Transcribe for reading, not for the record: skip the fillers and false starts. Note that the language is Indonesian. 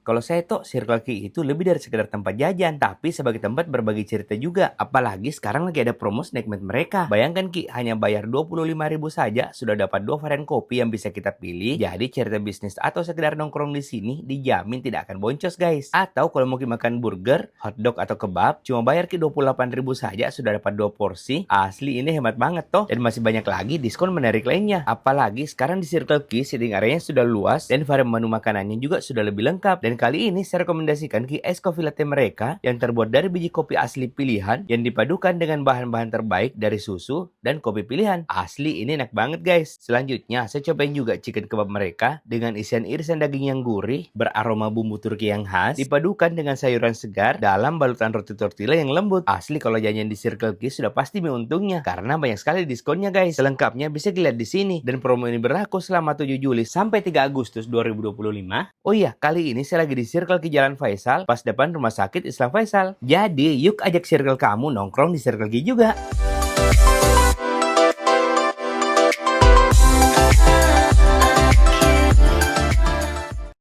Kalau saya tuh Circle K itu lebih dari sekedar tempat jajan, tapi sebagai tempat berbagi cerita juga. Apalagi sekarang lagi ada promo snack made mereka. Bayangkan Ki, hanya bayar 25.000 saja sudah dapat 2 varian kopi yang bisa kita pilih. Jadi cerita bisnis atau sekedar nongkrong di sini dijamin tidak akan boncos guys. Atau kalau mungkin makan burger, hotdog atau kebab, cuma bayar Ki 28.000 saja sudah dapat 2 porsi. Asli ini hemat banget toh. Dan masih banyak lagi diskon menarik lainnya. Apalagi sekarang di Circle K seating areanya sudah luas dan varian menu makanannya juga sudah lebih lengkap. Dan kali ini saya rekomendasikan Ki es coffee latte mereka yang terbuat dari biji kopi asli pilihan yang dipadukan dengan bahan-bahan terbaik dari susu dan kopi pilihan. Asli ini enak banget guys. Selanjutnya saya cobain juga chicken kebab mereka dengan isian irisan daging yang gurih, beraroma bumbu Turki yang khas, dipadukan dengan sayuran segar dalam balutan roti tortilla yang lembut. Asli kalau jajan di Circle K sudah pasti untungnya karena banyak sekali diskonnya guys. Selengkapnya bisa dilihat di sini dan promo ini berlaku selama 7 Juli sampai 3 Agustus 2025. Oh iya, kali ini saya lagi di Circle K Jalan Faisal pas depan Rumah Sakit Islam Faisal. Jadi, yuk ajak circle kamu nongkrong di Circle K juga.